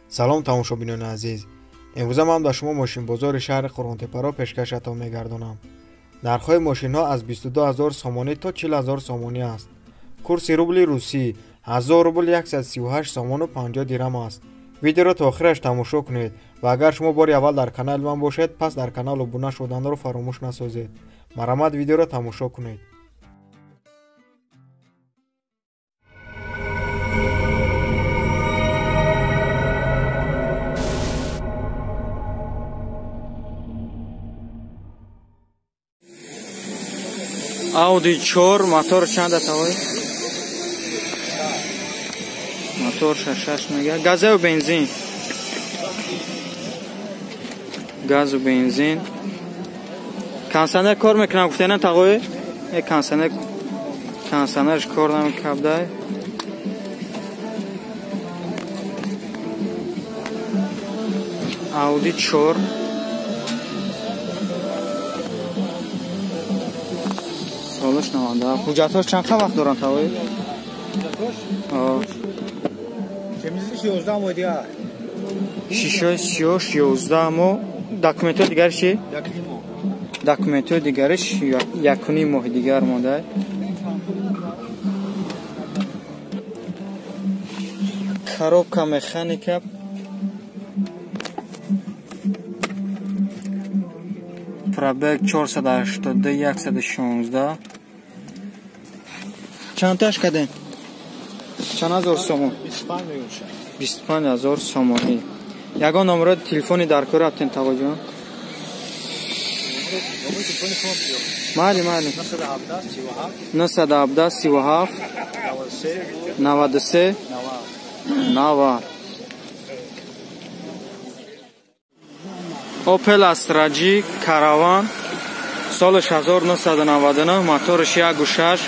سلام تماشاچیان عزیز. امروز من در شما ماشین بازار شهر قران‌تپه‌را پیشکشتان می‌گردانم. نرخ‌های ماشین‌ها از 22000 سامانی تا 40000 سامانی است. کورس روبل روسی 1000 روبل 138 سامان و 50 درهم است. ویدیو را تا آخرش تماشا کنید و اگر شما بار اول در کانال من باشید پس در کانال ابونه شدن را فراموش نسازید. مرحمت ویدیو را تماشا کنید. Audi 4 мотор чанд атавой? Мотор 6 мега. Газу бензин. Газу бензин. Кондиционер кор мекунад гуфтена тагой? Кондиционерш кор намекардай. Audi 4 سالش نمانده. حجتاش چند وقت دارن تاوی؟ تمیزیش 11 ماه دیگه. شیشه سیاش 11 ماه. داکومنت دیگرش چی؟ داکومنت دیگرش 1.5 ماه دیگر مونده. коробка механика. Пробег 480 116. چندتاش کدن؟ چند هزار سومون؟ 25000 سومونی. یگان نمره تلفنی در کار هستین تقا جان؟ مالی 917 37 93 90. Opel Astra Caravan سالش 1999 موتورش 1.6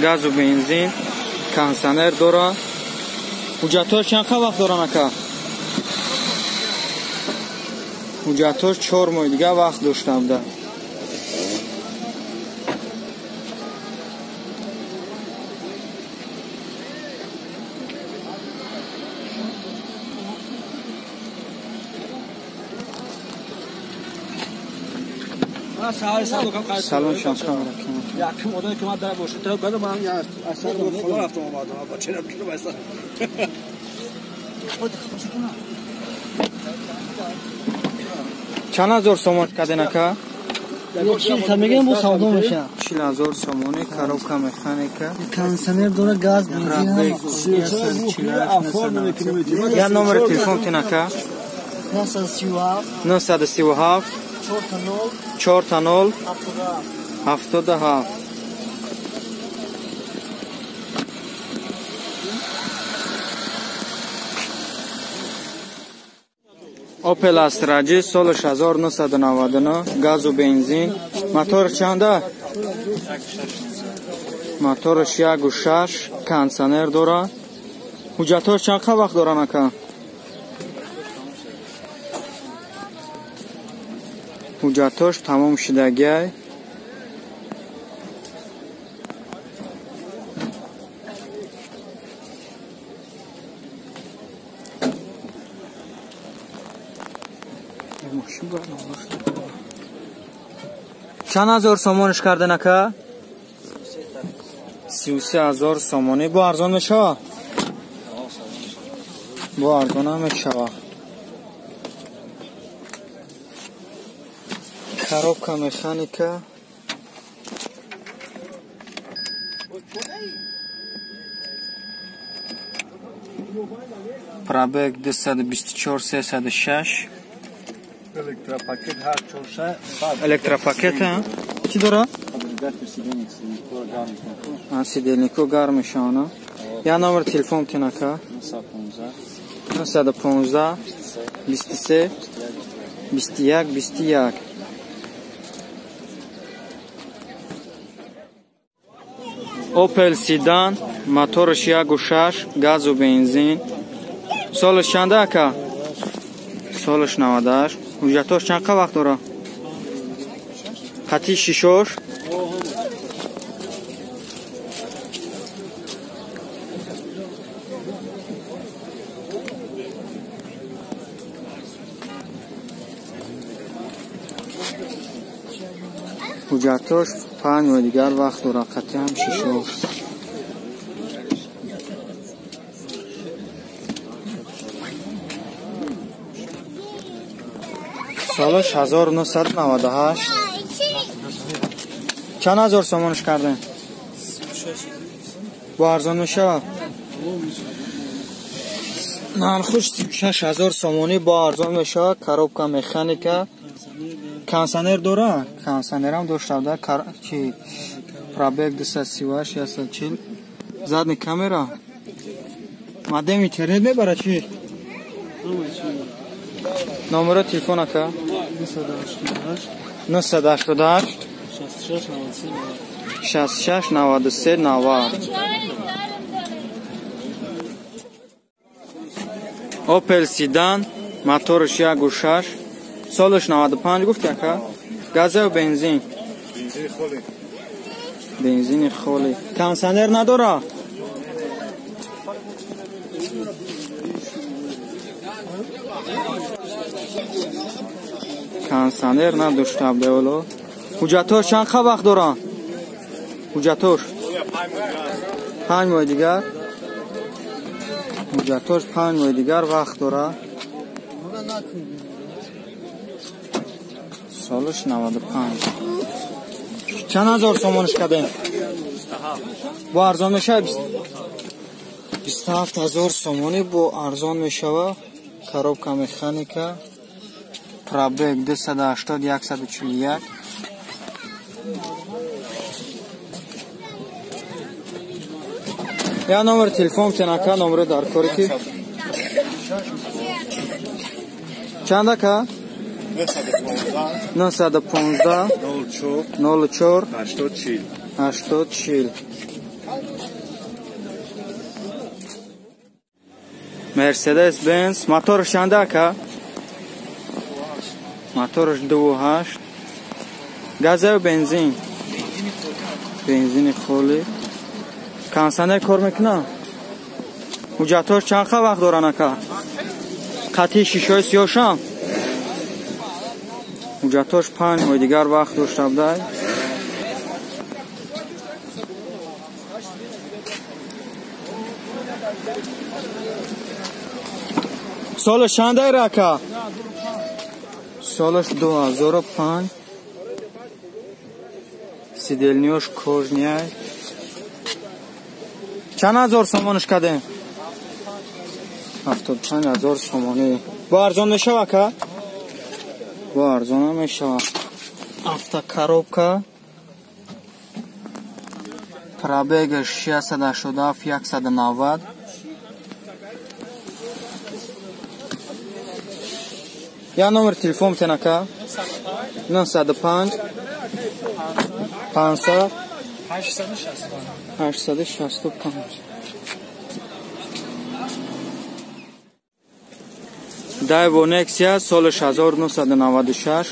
گاز و بنزین کانسنر داره. حجتاش چند وقت دارن اکا؟ حجتاش 4 ماه دیگه وقت داشتم ده. سلام شانس کنم یک مدل که من در باشه تا بعد من اصلا رو خدا رفتم اومدم با چرا کیلو واسه چند هزار سومون کدن اکا؟ چیزی میگم با سودا میشه 40000 سومونی коробка механика کانسنر داره گاز بنزین یا نمبر تلفن تین اکا 937 40 77. Opel Astra سالش 1999 گاز و بنزین. موتور چنده؟ موتورش 1.6 کانسنر داره. حجتاش چند وقت دارن اکا؟ حجتاش تمام شدگی. چند هزار سامانش کردن اکا؟ 33000 سامانی. با ارزان میشه؟ با ارزان هم میشه. коробка механика пробег 224 306. електропакет هر چورشه електропакет چی داره؟ سیدلنیکو گرمشانه. یا نمبر تلفن تینکا 915 23 21 21. Opel Sedan موتورش 1.6 گاز و بنزین. سالش چنده اکا؟ سالش 98. حجتاش چند وقت داره؟ خطی شیشوش حجتاش 5 ماه دیگر وقت داره. قطعی هم شیشه. سالش 1998. چند هزار سامانش کردن؟ با ارزان میشه؟ نرخش 36,000 سامانی با ارزان میشه. کاروبکا مکانیکا. کانسانر داره؟ کانسانر هم داشته چی؟ پرابگ 238 یا 140. زدنی کامera. ماده اینترنت میبره چی؟ نمره تلفن اکا 988 66 93 90. اوپل سیدان موتورش 1.6 سالش 95 گفتی اکا. گاز و بنزین؟ بنزین خالی. کانسانر نداره؟ کانسانر نداشته بودو. حجتاش چند وقت داره؟ حجتاش 5 ماه دیگر. حجتاش 5 ماه دیگر وقت داره. سالش 95. چند هزار سامانش کردن؟ با ارزان میشه 27,000 سامانی با ارزان میشه. کاروبکا مکانیکا. پرابگ 280 141. یا نمبر تلفن تنکا نمبر در کاری که چند که 915 04 8040. مرسدس بنز. موتورش چنده که؟ موتورش 2.8. گاز و بنزین؟ بنزین خالی. کانسانر کار میکنه؟ حجتاش چند وقت داره نکه؟ قطعی شیشه سیاهشم؟ حجتاش 5 ماه دیگر وقت داشته بوده. سالش چنده رکه؟ سالش 2005. سیدلنیوش کوژنیای. چند هزار سامانش کده؟ 75,000 سامانی. با ارزان میشه که؟ با ارزان هم میشه. افتا کاروبکا. پرابگ 687 190. یا نمبر تلفن تنکا 905 500 865. دایو نکسیا سالش 1996.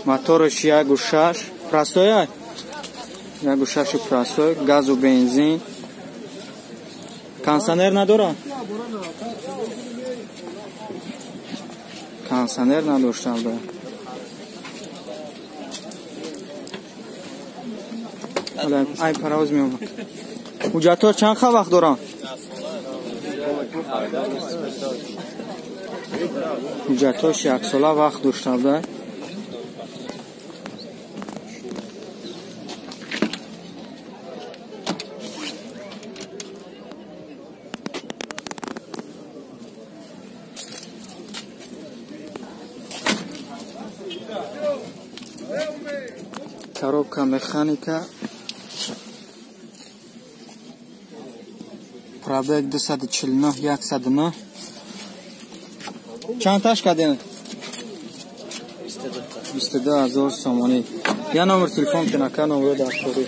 موتورش 1.6 پراستوی 1.6 پراستوی. گاز و بنزین. کانسانر نداره؟ کانسانر نداشته بوده. حالا ای پراوز میومد. حجتاش چند وقت دارن؟ حجتاش 1 ساله وقت داشته بوده. کاروبکا مکانیکا. پرابگ 249 109. چند تاش کردین؟ 22,000 سامانی. یا نمبر تلفن تنکا نمبر در کاری.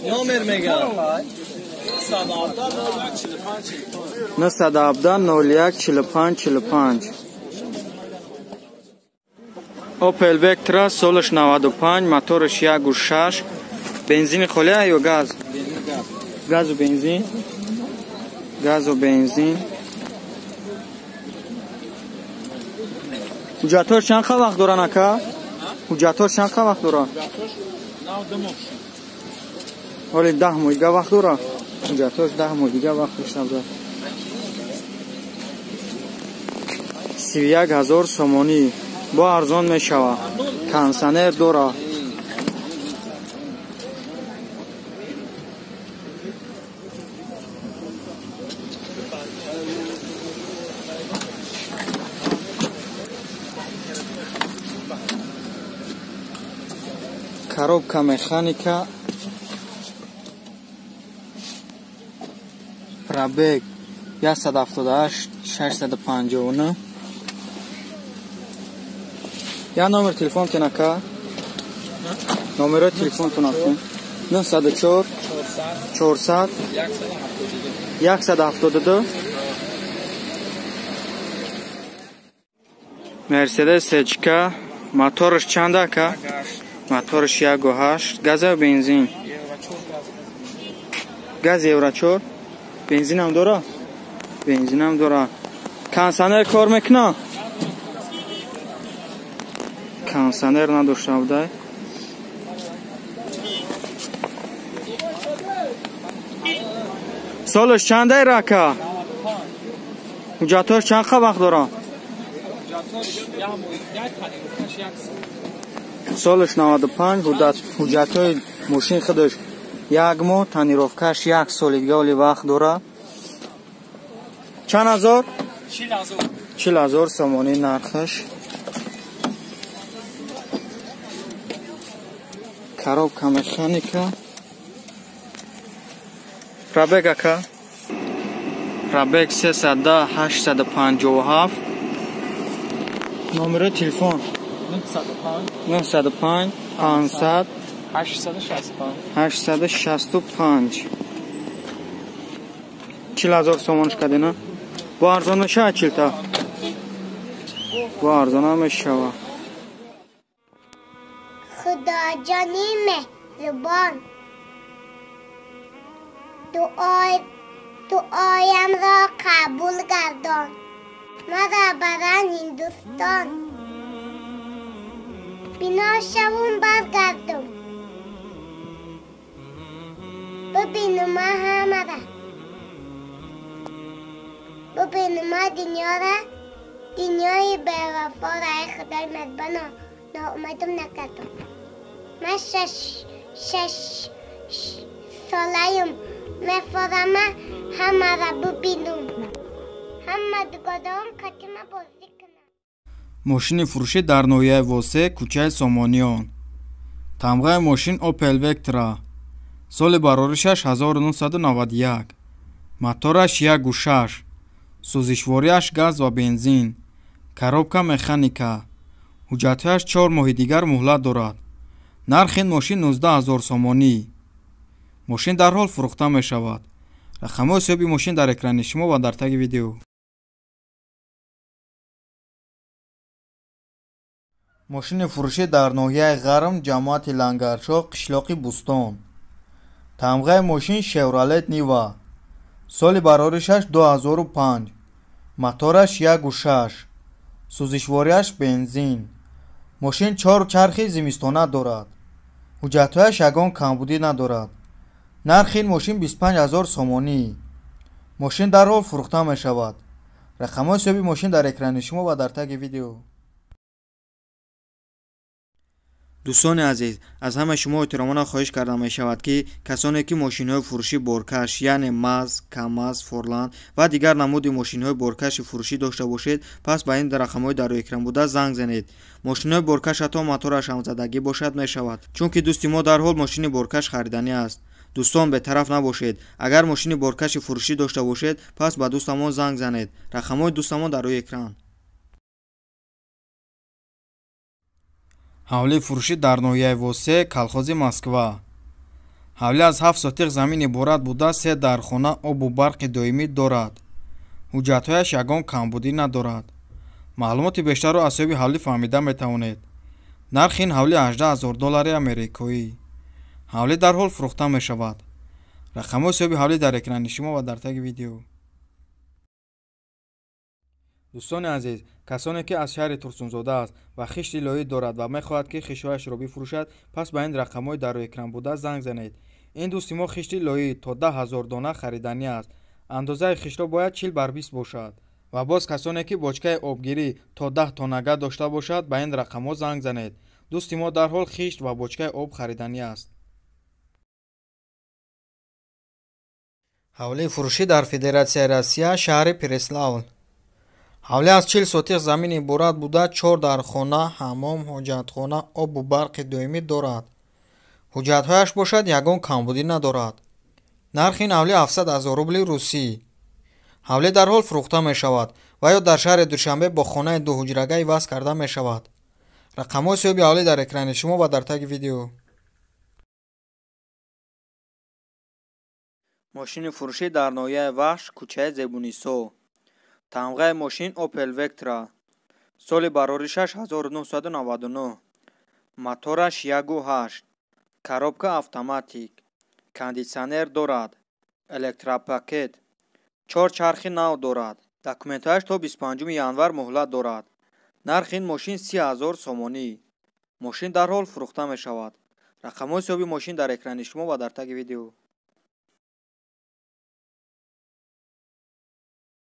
نمر میگم 917 01 45 45. اوپل وکترا سالش 95. موتورش 1.6. بنزین خالی یا گاز؟ گاز و بنزین. گاز و بنزین. ҳуҷҷатҳош чанд вақт доранд ака? ҳуҷҷатҳош чанд вақт доранд? ҳоли 10 моҳ дига вақт дорад. ҳуҷҷатҳош 10 моҳ дига вақт доштанд. 31000 сомонӣ бо арзон мешавад. кондитсионер дорад. коробка механика. пробег 178 659. Я номер телефонтон ака. Номеро телефонтон ака. 904 400 172. Мерседес Сечка. Моторш чанд ака? Моторш 1.8. Газ ё бензин? Газ евро 4. Бензин ҳам дора? Бензин ҳам дора. Кондитсионер кор мекуна? Кондитсионер надошта будай. Солиш чандай рака? ҳуҷҷатҳош чанд вақт доранд? солиш 95. ҳуҷҷатҳои мошин худаш 1 моҳ, танировкаш 1 соли дига оли вақт дорад. чанд ҳазор? 40000 сомонӣ нархаш. коробка механика. пробег ака. пробег 310 857. номеро телефон 905 500 865. 40000 сомонш кадена. бо арзон мешавад чилта? бо арзон ҳам мешавад. خداجانی مهربان دعایم را قبول گردان مرا بران هندوستان بینا شوم برگردم ببینم همه را ببینم دنیا را دنیای به وفا را خدای مهربان ناامیدم نکردم من شش ساله‌ام می‌فرستم همه را ببینم همه دگادام کتیم بازی کنم. ماشین فروشی در ناحیه واسه کوچه سامانیان. تمغه ماشین اوپل وکترا. سال برارشش 1991. موتورش 1.6. سوزشواریش گاز و بنزین. коробка механика. ҳуҷҷатҳояш 4 моҳи дигар муҳлат дорад. нархи ин мошин 19000 сомонӣ. мошин дарҳол фурӯхта мешавад. рақамҳои ҳисоби мошин дар экрани шумо ва дар таги видео. мошини фурӯшӣ дар ноҳияи ғарм ҷамоати лангарчоқ қишлоқи бустон. тамғаи мошин Chevrolet Niva. соли бароришаш 2005. мотораш 1.6. сӯзишворияш бензин. мошин 4 чархи зимистона дорад. ҳуҷҷатҳояш ягон камбудӣ надорад. нархи ин мошин 25000 сомонӣ. мошин дарҳол фурӯхта мешавад. рақамҳои ҳисоби мошин дар экрани шумо ва дар таги видео. дӯстони азиз, аз ҳамаи шумо эҳтиромона хоҳиш карда мешавад ки касоне ки мошинҳои фурӯши боркаш, яъне МАЗ, КАМАЗ, Форланд ва дигар намуди мошинҳои боркаши фурӯшӣ дошта бошед, пас ба ин рақамҳои дар экран буда занг занед. мошинҳои боркаш ҳатто мотораш ҳам задагӣ бошад мешавад, чунки дӯсти мо дарҳол мошини боркаш хариданӣ аст. дӯстон бетараф набошед. агар мошини боркаши фурӯшӣ дошта бошед, пас ба дӯстамон занг занед. рақамҳои дӯстамон дар рӯи экран. ҳавлӣ фурӯшӣ дар ноҳияи восе колхози Москва. ҳавлӣ аз 7 сотиқ замин иборат буда 3 дархона обу барқи доимӣ дорад. ҳуҷҷатҳояш ягон камбудӣ надорад. маълумоти бештарро аз соҳиби ҳавлӣ фаҳмида метавонед. нархи ин ҳавлӣ $18000 амрикоӣ. ҳавлӣ дарҳол фурӯхта мешавад. рақамҳои соҳиби ҳавлӣ дар экрани шумо ва дар таги видео. дӯстони азиз, касоне ки аз шаҳри турсунзода аст ва хишти лоӣ дорад ва мехоҳад ки хиштҳояшро бифурӯшад, пас ба ин рақамҳои дар рӯи экран буда занг занед. ин дӯсти мо хишти лоӣ то 10 000 дона хариданӣ аст. андозаи хиштҳо бояд 40 бар 20 бошад. ва боз касоне ки бочкаи обгирӣ то 10 тоннага дошта бошад, ба ин рақамҳо занг занед. дӯсти мо дарҳол хишт ва бочкаи об хариданӣ аст. ҳавлии фурӯшӣ дар Федератсияи Россия, шаҳри Преславл. ҳавлӣ аз 40 сотих замин иборат буда 4 дархона, ҳаммом, ҳоҷатхона, обу барқи доимӣ дорад. ҳуҷҷатҳояш бошад ягон камбудӣ надорад. нархи ин ҳавлӣ 700 000 рубли русӣ. ҳавлӣ дарҳол фурӯхта мешавад ва ё дар шаҳри Душанбе бо хонаи дуҳуҷрага иваз карда мешавад. рақамҳои соҳиби ҳавлӣ дар экрани шумо ва дар таги видео. мошини фурӯшӣ дар ноҳияи Вахш, кӯчаи Зебунисо. тамғаи мошин Opel Vectra. соли барори 6999. мотораш 1.8. коробка автоматик. кондитсионер дорад. электропакет. 4 чархи нав дорад. документҳояш то 25 январ муҳлат дорад. нархи ин мошин 30 000 сомонӣ. мошин дарҳол фурӯхта мешавад. рақамҳои соҳиби мошин дар экрани шумо ва дар таги видео.